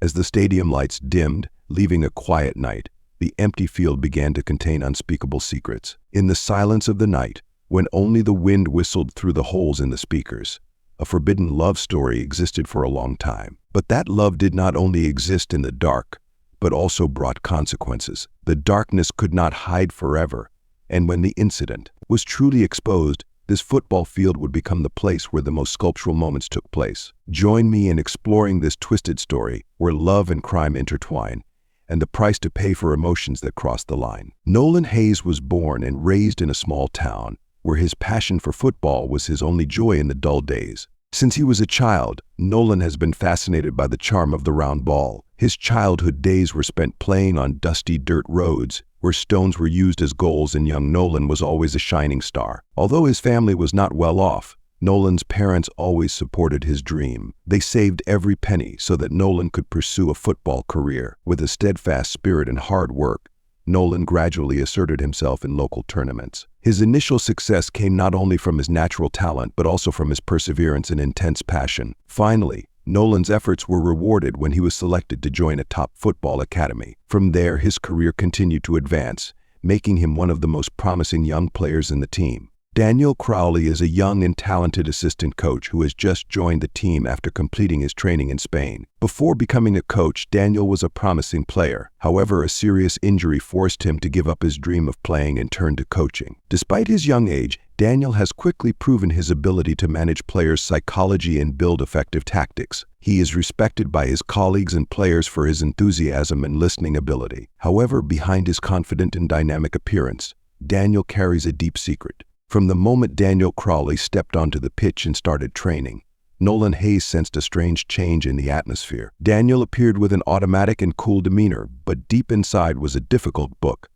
As the stadium lights dimmed, leaving a quiet night, the empty field began to contain unspeakable secrets. In the silence of the night, when only the wind whistled through the holes in the speakers, a forbidden love story existed for a long time. But that love did not only exist in the dark, but also brought consequences. The darkness could not hide forever, and when the incident was truly exposed, this football field would become the place where the most sculptural moments took place. Join me in exploring this twisted story where love and crime intertwine, and the price to pay for emotions that cross the line. Nolan Hayes was born and raised in a small town where his passion for football was his only joy in the dull days. Since he was a child, Nolan has been fascinated by the charm of the round ball. His childhood days were spent playing on dusty dirt roads, where stones were used as goals, and young Nolan was always a shining star. Although his family was not well off, Nolan's parents always supported his dream. They saved every penny so that Nolan could pursue a football career. With a steadfast spirit and hard work, Nolan gradually asserted himself in local tournaments. His initial success came not only from his natural talent, but also from his perseverance and intense passion. Finally, Nolan's efforts were rewarded when he was selected to join a top football academy. From there, his career continued to advance, making him one of the most promising young players in the team. Daniel Crowley is a young and talented assistant coach who has just joined the team after completing his training in Spain. Before becoming a coach, Daniel was a promising player. However, a serious injury forced him to give up his dream of playing and turn to coaching. Despite his young age, Daniel has quickly proven his ability to manage players' psychology and build effective tactics. He is respected by his colleagues and players for his enthusiasm and listening ability. However, behind his confident and dynamic appearance, Daniel carries a deep secret. From the moment Daniel Crowley stepped onto the pitch and started training, Nolan Hayes sensed a strange change in the atmosphere. Daniel appeared with an automatic and cool demeanor, but deep inside was a difficult book,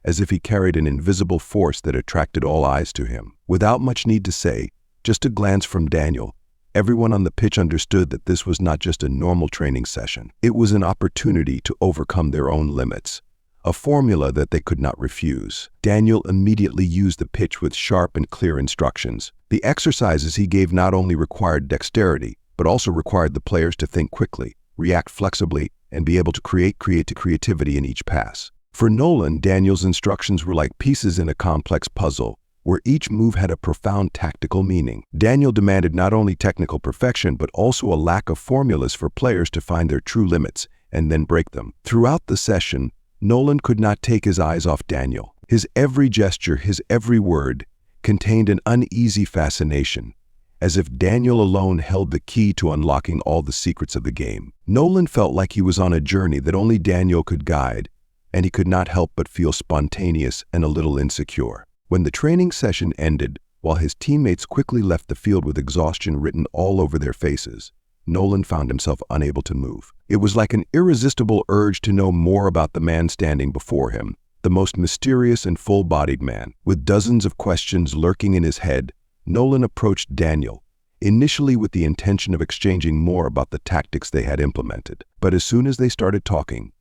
as if he carried an invisible force that attracted all eyes to him. Without much need to say, just a glance from Daniel, everyone on the pitch understood that this was not just a normal training session. It was an opportunity to overcome their own limits, a formula that they could not refuse. Daniel immediately used the pitch with sharp and clear instructions. The exercises he gave not only required dexterity, but also required the players to think quickly, react flexibly, and be able to create creativity in each pass. For Nolan, Daniel's instructions were like pieces in a complex puzzle, where each move had a profound tactical meaning. Daniel demanded not only technical perfection, but also a lack of formulas for players to find their true limits and then break them. Throughout the session, Nolan could not take his eyes off Daniel. His every gesture, his every word, contained an uneasy fascination, as if Daniel alone held the key to unlocking all the secrets of the game. Nolan felt like he was on a journey that only Daniel could guide, and he could not help but feel spontaneous and a little insecure. When the training session ended, while his teammates quickly left the field with exhaustion written all over their faces, Nolan found himself unable to move. It was like an irresistible urge to know more about the man standing before him, the most mysterious and full-bodied man. With dozens of questions lurking in his head, Nolan approached Daniel, initially with the intention of exchanging more about the tactics they had implemented. But as soon as they started talking,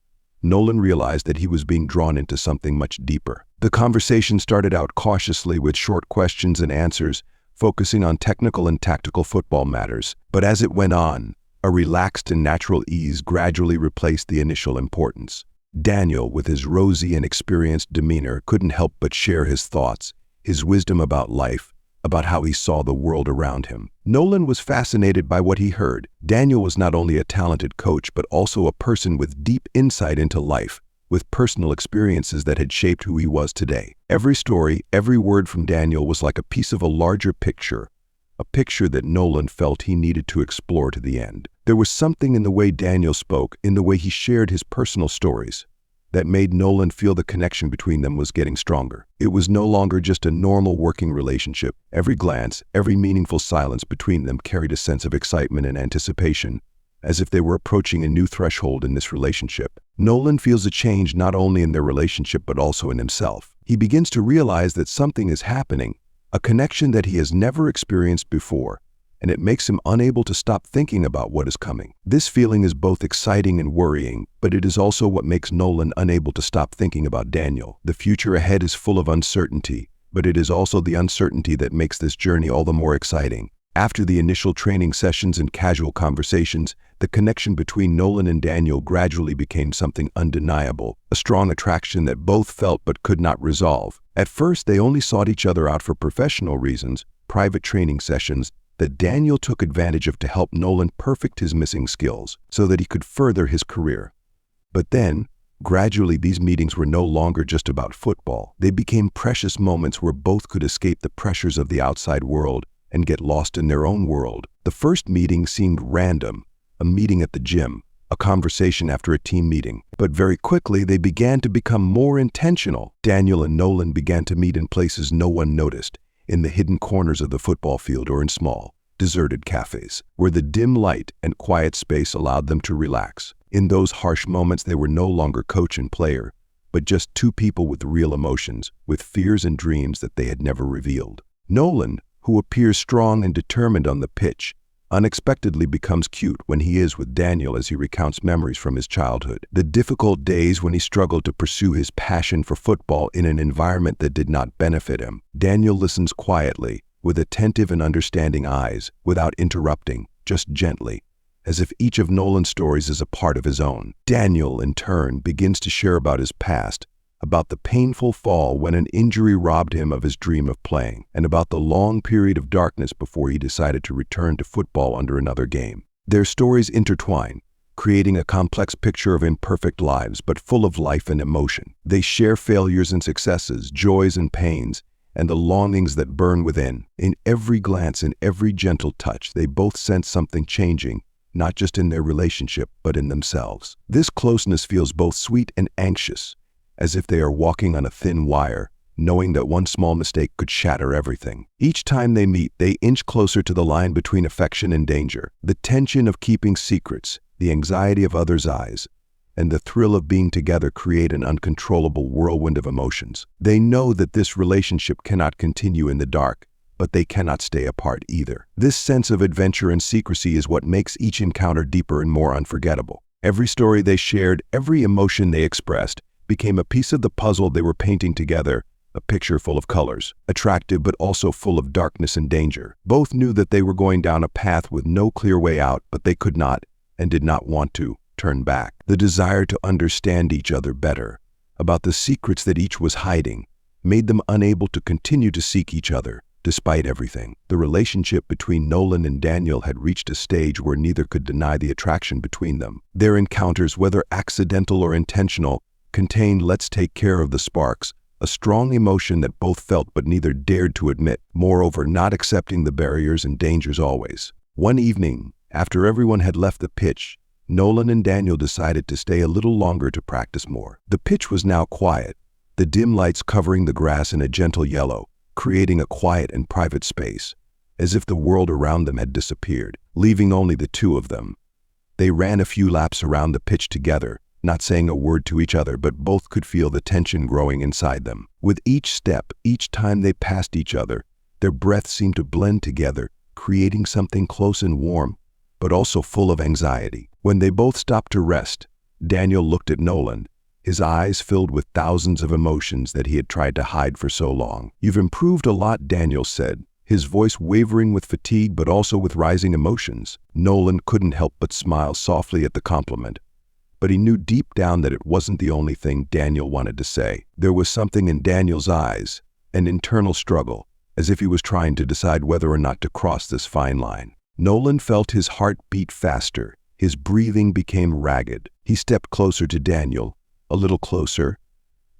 Nolan realized that he was being drawn into something much deeper. The conversation started out cautiously with short questions and answers, focusing on technical and tactical football matters. But as it went on, a relaxed and natural ease gradually replaced the initial importance. Daniel, with his rosy and experienced demeanor, couldn't help but share his thoughts, his wisdom about life, about how he saw the world around him. Nolan was fascinated by what he heard. Daniel was not only a talented coach, but also a person with deep insight into life, with personal experiences that had shaped who he was today. Every story, every word from Daniel was like a piece of a larger picture, a picture that Nolan felt he needed to explore to the end. There was something in the way Daniel spoke, in the way he shared his personal stories, that made Nolan feel the connection between them was getting stronger. It was no longer just a normal working relationship. Every glance, every meaningful silence between them carried a sense of excitement and anticipation, as if they were approaching a new threshold in this relationship. Nolan feels a change not only in their relationship but also in himself. He begins to realize that something is happening, a connection that he has never experienced before, and it makes him unable to stop thinking about what is coming. This feeling is both exciting and worrying, but it is also what makes Nolan unable to stop thinking about Daniel. The future ahead is full of uncertainty, but it is also the uncertainty that makes this journey all the more exciting. After the initial training sessions and casual conversations, the connection between Nolan and Daniel gradually became something undeniable, a strong attraction that both felt but could not resolve. At first, they only sought each other out for professional reasons, private training sessions that Daniel took advantage of to help Nolan perfect his missing skills so that he could further his career. But then, gradually, these meetings were no longer just about football. They became precious moments where both could escape the pressures of the outside world and get lost in their own world. The first meeting seemed random, a meeting at the gym, a conversation after a team meeting. But very quickly, they began to become more intentional. Daniel and Nolan began to meet in places no one noticed, in the hidden corners of the football field or in small, deserted cafes, where the dim light and quiet space allowed them to relax. In those harsh moments, they were no longer coach and player, but just two people with real emotions, with fears and dreams that they had never revealed. Nolan, who appears strong and determined on the pitch, unexpectedly becomes cute when he is with Daniel as he recounts memories from his childhood. The difficult days when he struggled to pursue his passion for football in an environment that did not benefit him. Daniel listens quietly, with attentive and understanding eyes, without interrupting, just gently, as if each of Nolan's stories is a part of his own. Daniel, in turn, begins to share about his past, about the painful fall when an injury robbed him of his dream of playing, and about the long period of darkness before he decided to return to football under another game. Their stories intertwine, creating a complex picture of imperfect lives but full of life and emotion. They share failures and successes, joys and pains, and the longings that burn within. In every glance and every gentle touch, they both sense something changing, not just in their relationship, but in themselves. This closeness feels both sweet and anxious, as if they are walking on a thin wire, knowing that one small mistake could shatter everything. Each time they meet, they inch closer to the line between affection and danger. The tension of keeping secrets, the anxiety of others' eyes, and the thrill of being together create an uncontrollable whirlwind of emotions. They know that this relationship cannot continue in the dark, but they cannot stay apart either. This sense of adventure and secrecy is what makes each encounter deeper and more unforgettable. Every story they shared, every emotion they expressed, became a piece of the puzzle they were painting together, a picture full of colors, attractive but also full of darkness and danger. Both knew that they were going down a path with no clear way out, but they could not, and did not want to, turn back. The desire to understand each other better, about the secrets that each was hiding, made them unable to continue to seek each other, despite everything. The relationship between Nolan and Daniel had reached a stage where neither could deny the attraction between them. Their encounters, whether accidental or intentional, contained "let's take care of the sparks," a strong emotion that both felt but neither dared to admit, moreover not accepting the barriers and dangers always. One evening, after everyone had left the pitch, Nolan and Daniel decided to stay a little longer to practice more. The pitch was now quiet, the dim lights covering the grass in a gentle yellow, creating a quiet and private space, as if the world around them had disappeared, leaving only the two of them. They ran a few laps around the pitch together, not saying a word to each other, but both could feel the tension growing inside them. With each step, each time they passed each other, their breaths seemed to blend together, creating something close and warm, but also full of anxiety. When they both stopped to rest, Daniel looked at Nolan, his eyes filled with thousands of emotions that he had tried to hide for so long. "You've improved a lot," Daniel said, his voice wavering with fatigue but also with rising emotions. Nolan couldn't help but smile softly at the compliment, but he knew deep down that it wasn't the only thing Daniel wanted to say. There was something in Daniel's eyes, an internal struggle, as if he was trying to decide whether or not to cross this fine line. Nolan felt his heart beat faster. His breathing became ragged. He stepped closer to Daniel, a little closer,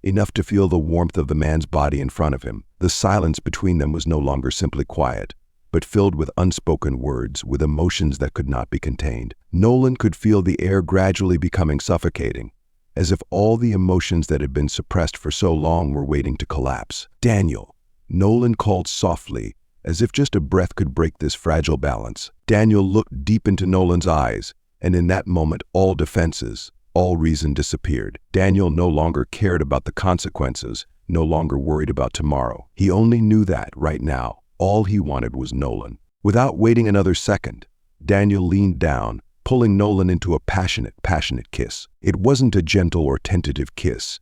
enough to feel the warmth of the man's body in front of him. The silence between them was no longer simply quiet, but filled with unspoken words, with emotions that could not be contained. Nolan could feel the air gradually becoming suffocating, as if all the emotions that had been suppressed for so long were waiting to collapse. "Daniel," Nolan called softly, as if just a breath could break this fragile balance. Daniel looked deep into Nolan's eyes, and in that moment all defenses, all reason disappeared. Daniel no longer cared about the consequences, no longer worried about tomorrow. He only knew that, right now, all he wanted was Nolan. Without waiting another second, Daniel leaned down, pulling Nolan into a passionate kiss. It wasn't a gentle or tentative kiss.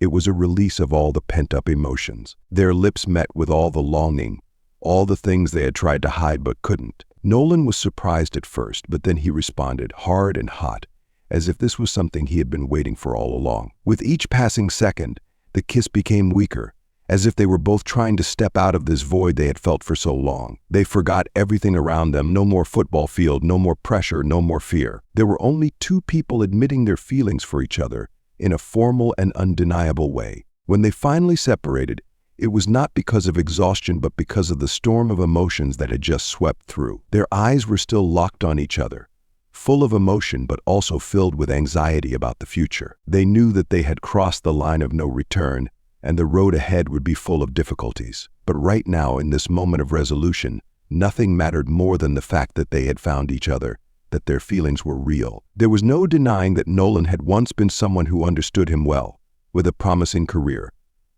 It was a release of all the pent-up emotions. Their lips met with all the longing, all the things they had tried to hide but couldn't. Nolan was surprised at first, but then he responded, hard and hot, as if this was something he had been waiting for all along. With each passing second, the kiss became weaker, as if they were both trying to step out of this void they had felt for so long. They forgot everything around them, no more football field, no more pressure, no more fear. There were only two people admitting their feelings for each other in a formal and undeniable way. When they finally separated, it was not because of exhaustion but because of the storm of emotions that had just swept through. Their eyes were still locked on each other, full of emotion but also filled with anxiety about the future. They knew that they had crossed the line of no return, and the road ahead would be full of difficulties. But right now, in this moment of resolution, nothing mattered more than the fact that they had found each other, that their feelings were real. There was no denying that Nolan had once been someone who understood him well, with a promising career,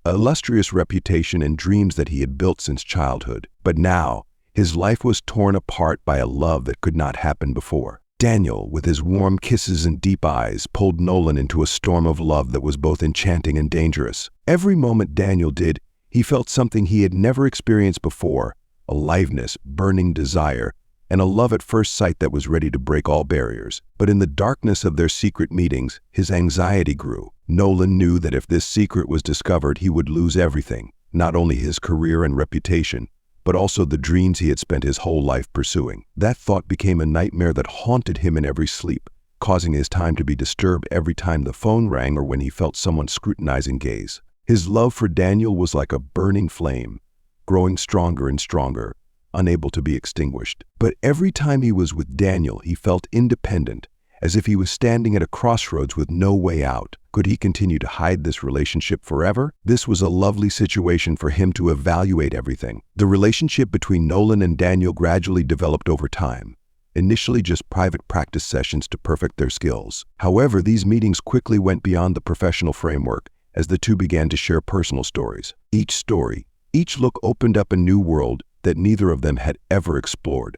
an illustrious reputation, and dreams that he had built since childhood. But now, his life was torn apart by a love that could not happen before. Daniel, with his warm kisses and deep eyes, pulled Nolan into a storm of love that was both enchanting and dangerous. Every moment Daniel did, he felt something he had never experienced before, aliveness, burning desire, and a love at first sight that was ready to break all barriers. But in the darkness of their secret meetings, his anxiety grew. Nolan knew that if this secret was discovered, he would lose everything, not only his career and reputation, but also the dreams he had spent his whole life pursuing. That thought became a nightmare that haunted him in every sleep, causing his time to be disturbed every time the phone rang or when he felt someone's scrutinizing gaze. His love for Daniel was like a burning flame, growing stronger and stronger, unable to be extinguished. But every time he was with Daniel, he felt independent, as if he was standing at a crossroads with no way out. Could he continue to hide this relationship forever? This was a lovely situation for him to evaluate everything. The relationship between Nolan and Daniel gradually developed over time, initially just private practice sessions to perfect their skills. However, these meetings quickly went beyond the professional framework as the two began to share personal stories. Each look opened up a new world that neither of them had ever explored,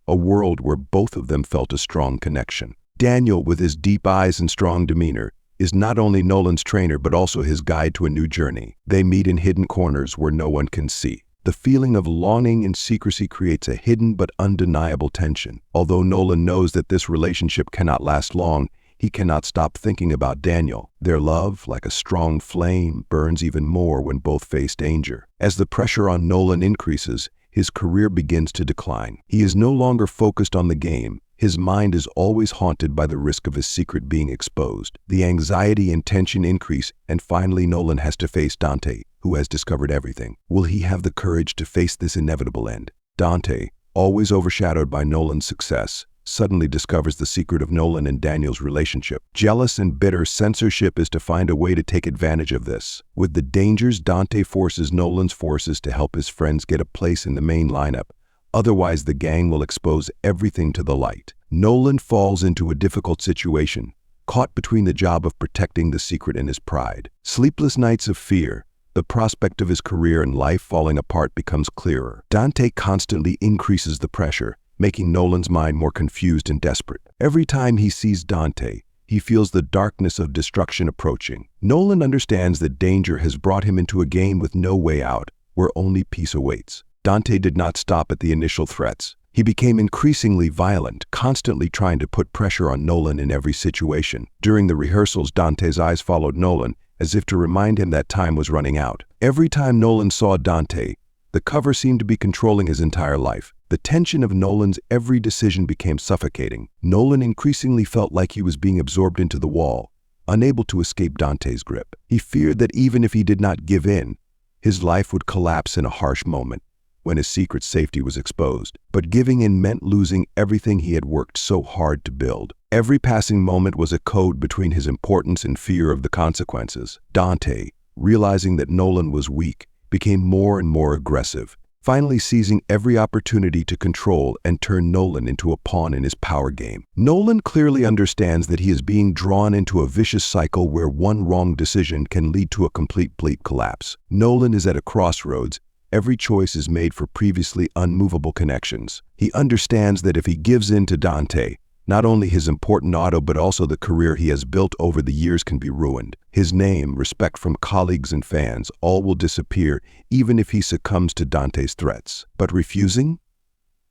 a world where both of them felt a strong connection. Daniel, with his deep eyes and strong demeanor, is not only Nolan's trainer but also his guide to a new journey. They meet in hidden corners where no one can see. The feeling of longing and secrecy creates a hidden but undeniable tension. Although Nolan knows that this relationship cannot last long, he cannot stop thinking about Daniel. Their love, like a strong flame, burns even more when both face danger. As the pressure on Nolan increases, his career begins to decline. He is no longer focused on the game. His mind is always haunted by the risk of his secret being exposed. The anxiety and tension increase, and finally Nolan has to face Dante, who has discovered everything. Will he have the courage to face this inevitable end? Dante, always overshadowed by Nolan's success, suddenly discovers the secret of Nolan and Daniel's relationship. Jealous and bitter, censorship is to find a way to take advantage of this. With the dangers, Dante forces Nolan's forces to help his friends get a place in the main lineup. Otherwise, the gang will expose everything to the light. Nolan falls into a difficult situation, caught between the job of protecting the secret and his pride. Sleepless nights of fear, the prospect of his career and life falling apart becomes clearer. Dante constantly increases the pressure, making Nolan's mind more confused and desperate. Every time he sees Dante, he feels the darkness of destruction approaching. Nolan understands that danger has brought him into a game with no way out, where only peace awaits. Dante did not stop at the initial threats. He became increasingly violent, constantly trying to put pressure on Nolan in every situation. During the rehearsals, Dante's eyes followed Nolan, as if to remind him that time was running out. Every time Nolan saw Dante, the cover seemed to be controlling his entire life. The tension of Nolan's every decision became suffocating. Nolan increasingly felt like he was being absorbed into the wall, unable to escape Dante's grip. He feared that even if he did not give in, his life would collapse in a harsh moment, when his secret safety was exposed. But giving in meant losing everything he had worked so hard to build. Every passing moment was a code between his importance and fear of the consequences. Dante, realizing that Nolan was weak, became more and more aggressive, finally seizing every opportunity to control and turn Nolan into a pawn in his power game. Nolan clearly understands that he is being drawn into a vicious cycle where one wrong decision can lead to a complete collapse. Nolan is at a crossroads. Every choice is made for previously unmovable connections. He understands that if he gives in to Dante, Not only his important auto but also the career he has built over the years can be ruined. His name, respect from colleagues and fans, all will disappear even if he succumbs to Dante's threats. But refusing?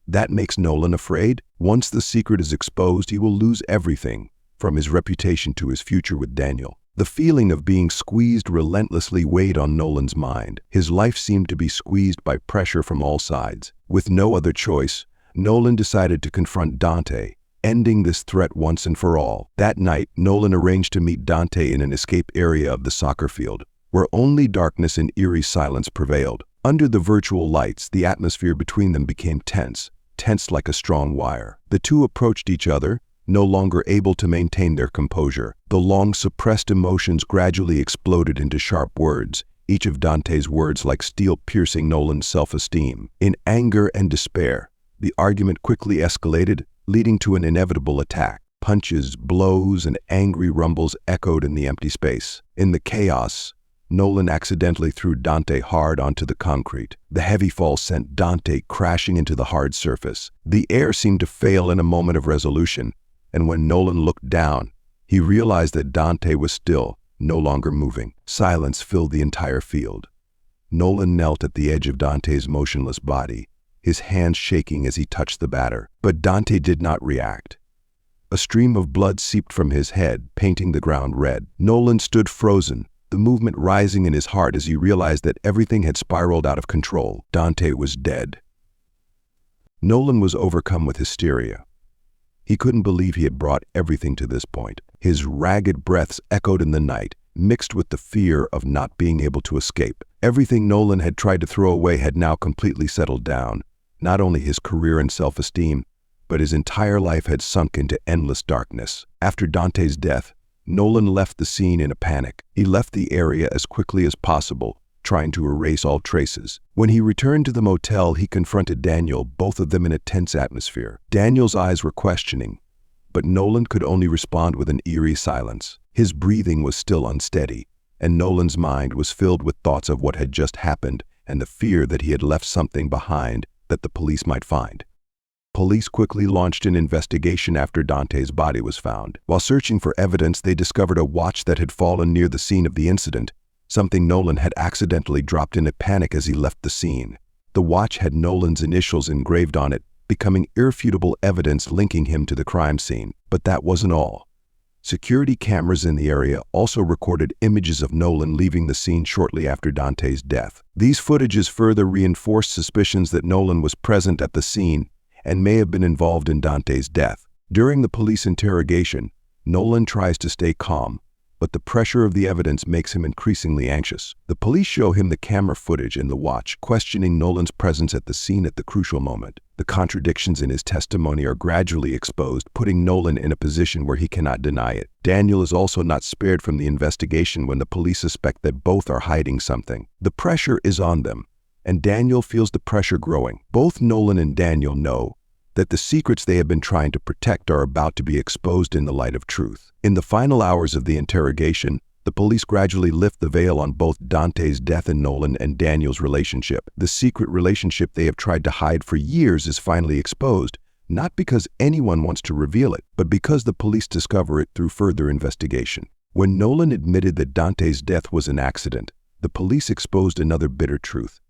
That makes Nolan afraid. Once the secret is exposed, he will lose everything, from his reputation to his future with Daniel. The feeling of being squeezed relentlessly weighed on Nolan's mind. His life seemed to be squeezed by pressure from all sides. With no other choice, Nolan decided to confront Dante, ending this threat once and for all. That night, Nolan arranged to meet Dante in an escape area of the soccer field, where only darkness and eerie silence prevailed. Under the virtual lights, the atmosphere between them became tense like a strong wire. The two approached each other, no longer able to maintain their composure. The long-suppressed emotions gradually exploded into sharp words, each of Dante's words like steel piercing Nolan's self-esteem. In anger and despair, the argument quickly escalated, leading to an inevitable attack. Punches, blows, and angry rumbles echoed in the empty space. In the chaos, Nolan accidentally threw Dante hard onto the concrete. The heavy fall sent Dante crashing into the hard surface. The air seemed to fail in a moment of resolution, and when Nolan looked down, he realized that Dante was still, no longer moving. Silence filled the entire field. Nolan knelt at the edge of Dante's motionless body, his hands shaking as he touched the batter. But Dante did not react. A stream of blood seeped from his head, painting the ground red. Nolan stood frozen, the movement rising in his heart as he realized that everything had spiraled out of control. Dante was dead. Nolan was overcome with hysteria. He couldn't believe he had brought everything to this point. His ragged breaths echoed in the night, mixed with the fear of not being able to escape. Everything Nolan had tried to throw away had now completely settled down. Not only his career and self-esteem, but his entire life had sunk into endless darkness. After Dante's death, Nolan left the scene in a panic. He left the area as quickly as possible, trying to erase all traces. When he returned to the motel, he confronted Daniel, both of them in a tense atmosphere. Daniel's eyes were questioning, but Nolan could only respond with an eerie silence. His breathing was still unsteady, and Nolan's mind was filled with thoughts of what had just happened and the fear that he had left something behind that the police might find. Police quickly launched an investigation after Dante's body was found. While searching for evidence, they discovered a watch that had fallen near the scene of the incident, something Nolan had accidentally dropped in a panic as he left the scene. The watch had Nolan's initials engraved on it, becoming irrefutable evidence linking him to the crime scene. But that wasn't all. Security cameras in the area also recorded images of Nolan leaving the scene shortly after Dante's death. These footages further reinforced suspicions that Nolan was present at the scene and may have been involved in Dante's death. During the police interrogation, Nolan tries to stay calm, but the pressure of the evidence makes him increasingly anxious. The police show him the camera footage and the watch, questioning Nolan's presence at the scene at the crucial moment. The contradictions in his testimony are gradually exposed, putting Nolan in a position where he cannot deny it. Daniel is also not spared from the investigation when the police suspect that both are hiding something. The pressure is on them, and Daniel feels the pressure growing. Both Nolan and Daniel know that the secrets they have been trying to protect are about to be exposed in the light of truth. In the final hours of the interrogation, the police gradually lift the veil on both Dante's death and Nolan and Daniel's relationship. The secret relationship they have tried to hide for years is finally exposed, not because anyone wants to reveal it, but because the police discover it through further investigation. When Nolan admitted that Dante's death was an accident, the police exposed another bitter truth.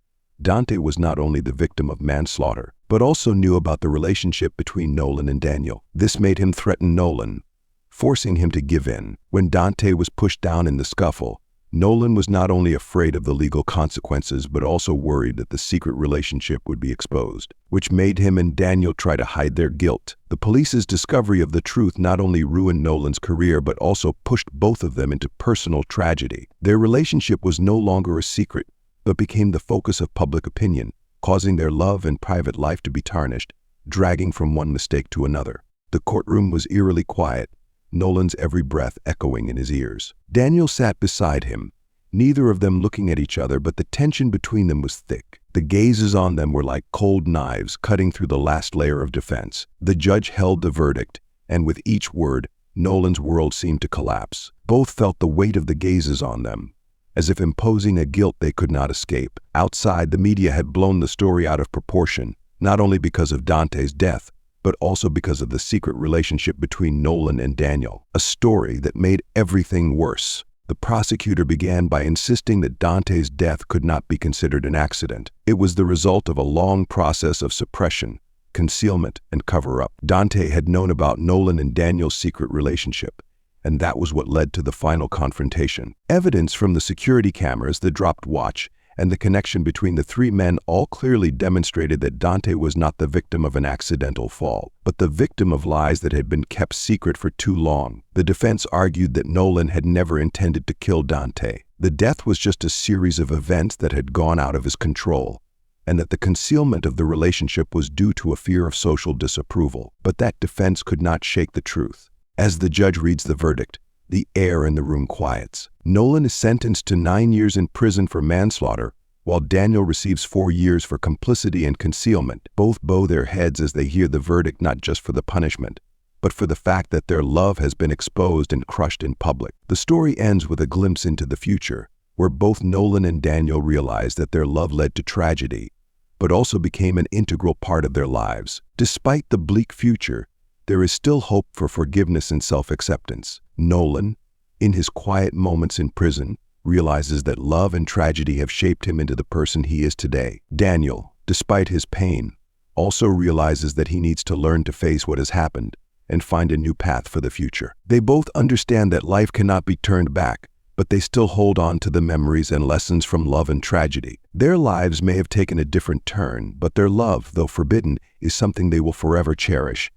Dante was not only the victim of manslaughter, but also knew about the relationship between Nolan and Daniel. This made him threaten Nolan, forcing him to give in. When Dante was pushed down in the scuffle, Nolan was not only afraid of the legal consequences, but also worried that the secret relationship would be exposed, which made him and Daniel try to hide their guilt. The police's discovery of the truth not only ruined Nolan's career, but also pushed both of them into personal tragedy. Their relationship was no longer a secret, but became the focus of public opinion, causing their love and private life to be tarnished, dragging from one mistake to another. The courtroom was eerily quiet, Nolan's every breath echoing in his ears. Daniel sat beside him, neither of them looking at each other, but the tension between them was thick. The gazes on them were like cold knives cutting through the last layer of defense. The judge held the verdict, and with each word, Nolan's world seemed to collapse. Both felt the weight of the gazes on them, as if imposing a guilt they could not escape. Outside, the media had blown the story out of proportion, not only because of Dante's death, but also because of the secret relationship between Nolan and Daniel, a story that made everything worse. The prosecutor began by insisting that Dante's death could not be considered an accident. It was the result of a long process of suppression, concealment, and cover-up. Dante had known about Nolan and Daniel's secret relationship, and that was what led to the final confrontation. Evidence from the security cameras, the dropped watch, and the connection between the three men all clearly demonstrated that Dante was not the victim of an accidental fall, but the victim of lies that had been kept secret for too long. The defense argued that Nolan had never intended to kill Dante. The death was just a series of events that had gone out of his control, and that the concealment of the relationship was due to a fear of social disapproval. But that defense could not shake the truth. As the judge reads the verdict, the air in the room quiets. Nolan is sentenced to 9 years in prison for manslaughter, while Daniel receives 4 years for complicity and concealment. Both bow their heads as they hear the verdict, not just for the punishment, but for the fact that their love has been exposed and crushed in public. The story ends with a glimpse into the future, where both Nolan and Daniel realize that their love led to tragedy, but also became an integral part of their lives. Despite the bleak future, there is still hope for forgiveness and self-acceptance. Nolan, in his quiet moments in prison, realizes that love and tragedy have shaped him into the person he is today. Daniel, despite his pain, also realizes that he needs to learn to face what has happened and find a new path for the future. They both understand that life cannot be turned back, but they still hold on to the memories and lessons from love and tragedy. Their lives may have taken a different turn, but their love, though forbidden, is something they will forever cherish.